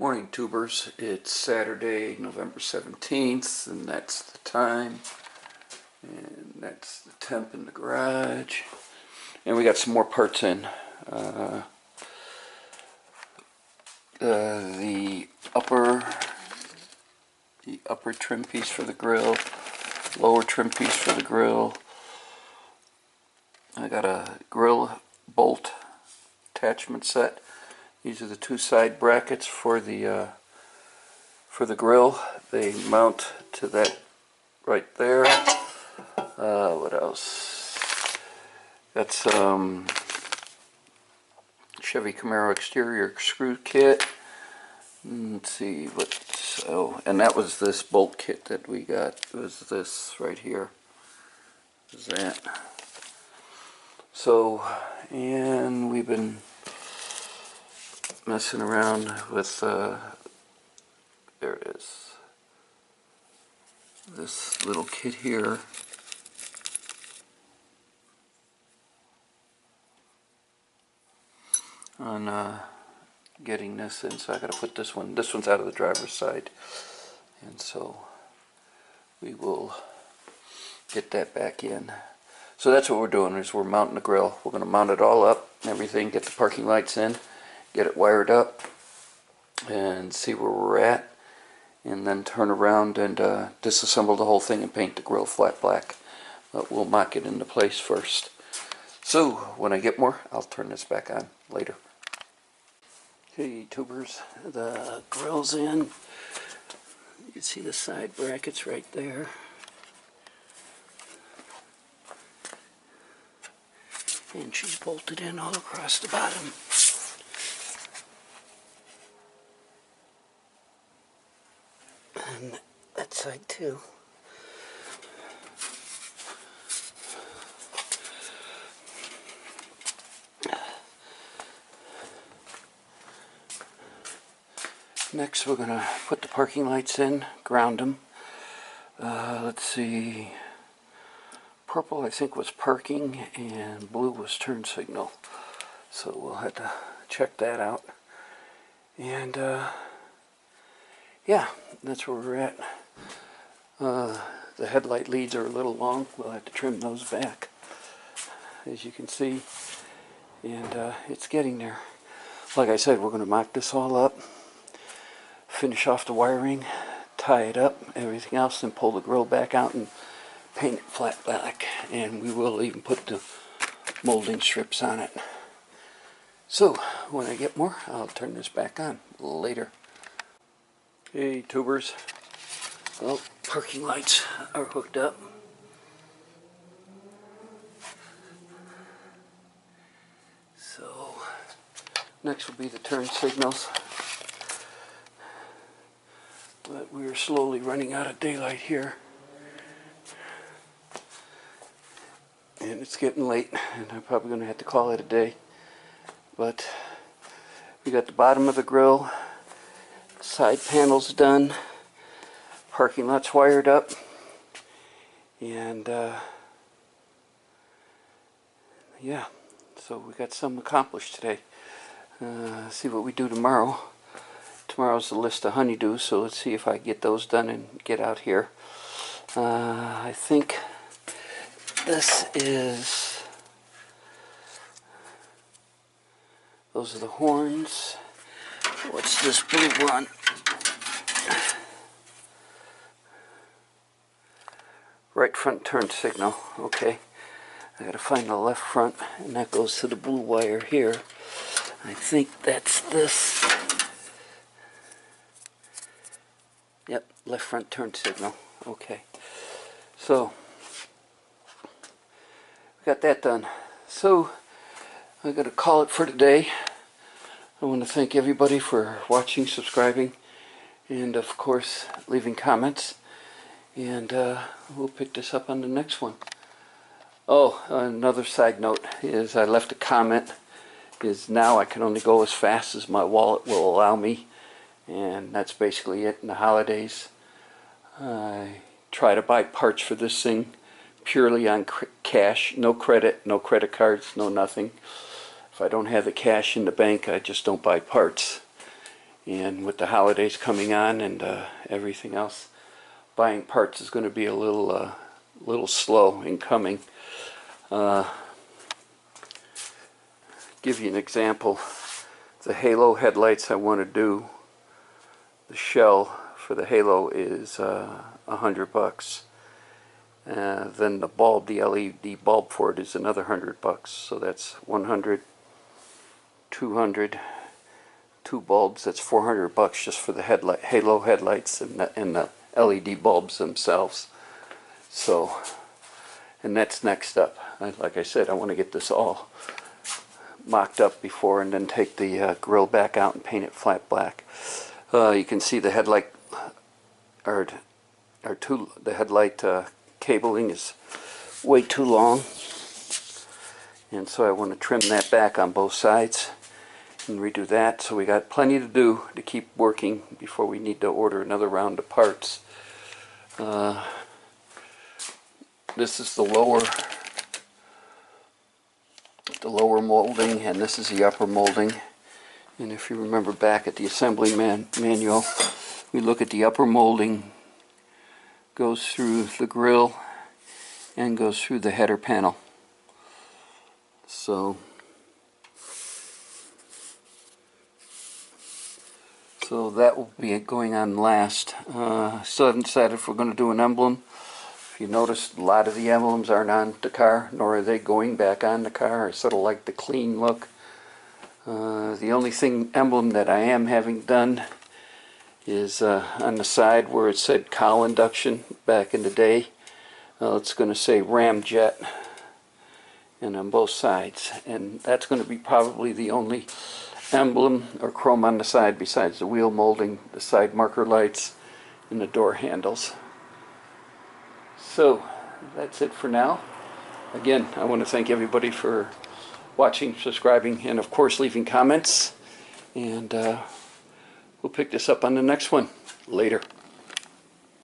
Morning, tubers. It's Saturday, November 17th, and that's the time. And that's the temp in the garage. And we got some more parts in. The upper trim piece for the grill, lower trim piece for the grill. I got a grill bolt attachment set. These are the two side brackets for the grill. They mount to that right there. What else? Got some Chevy Camaro exterior screw kit. Let's see what. Oh, and that was this bolt kit that we got. It was this right here. Is that? So, and we've been messing around with. There it is. This little kit here. On getting this in, so I gotta put this one's out of the driver's side, and so we will get that back in. So that's what we're doing, is we're mounting the grill. We're gonna mount it all up and everything, get the parking lights in, get it wired up, and see where we're at, and then turn around and disassemble the whole thing and paint the grill flat black. But we'll mock it into place first. So when I get more, I'll turn this back on later. Okay, tubers, the grill's in. You can see the side brackets right there. And she's bolted in all across the bottom. And that side too. Next we're going to put the parking lights in, ground them. Let's see, purple I think was parking and blue was turn signal. So we'll have to check that out. And yeah, that's where we're at. The headlight leads are a little long. We'll have to trim those back, as you can see. And it's getting there. Like I said, we're going to mock this all up, finish off the wiring, tie it up, everything else, and pull the grill back out and paint it flat black. And we will even put the molding strips on it. So when I get more, I'll turn this back on later. Hey tubers, well, parking lights are hooked up. So next will be the turn signals. But we're slowly running out of daylight here. And it's getting late, and I'm probably going to have to call it a day. But we got the bottom of the grill, side panels done, parking lots wired up, and yeah, so we got some accomplished today. See what we do tomorrow. Tomorrow's the list of honeydews, so let's see if I get those done and get out here. I think this is, those are the horns. What's this blue one? Right front turn signal. Okay, I gotta find the left front, and that goes to the blue wire here. I think that's this. Yep, left front turn signal. Okay, so got that done. So I'm going to call it for today. I want to thank everybody for watching, subscribing, and of course leaving comments. And we'll pick this up on the next one. Oh, another side note is I left a comment. Is now I can only go as fast as my wallet will allow me. And that's basically it in the holidays. I try to buy parts for this thing purely on cash, no credit, no credit cards, no nothing. If I don't have the cash in the bank, I just don't buy parts. And with the holidays coming on and everything else, buying parts is going to be a little slow in coming. Give you an example. The halo headlights I want to do, the shell for the halo is $100. Then the bulb, the LED bulb for it is another $100. So that's 100, 200, two bulbs. That's $400 just for the halo headlights and the LED bulbs themselves. So, and that's next up. Like I said, I want to get this all mocked up before, and then take the grill back out and paint it flat black. You can see the headlight, the headlight cabling is way too long, and so I want to trim that back on both sides and redo that. So we got plenty to do to keep working before we need to order another round of parts. This is the lower molding, and this is the upper molding. And if you remember back at the assembly manual, we look at the upper molding, goes through the grill and goes through the header panel. So that will be going on last. Still haven't decided if we're going to do an emblem. If you notice, a lot of the emblems aren't on the car, nor are they going back on the car. I sort of like the clean look. The only emblem that I am having done is on the side where it said cowl induction back in the day. It's going to say Ramjet, and on both sides. And that's going to be probably the only emblem or chrome on the side besides the wheel molding, the side marker lights, and the door handles. So that's it for now. Again, I want to thank everybody for watching, subscribing, and of course leaving comments. And we'll pick this up on the next one. Later.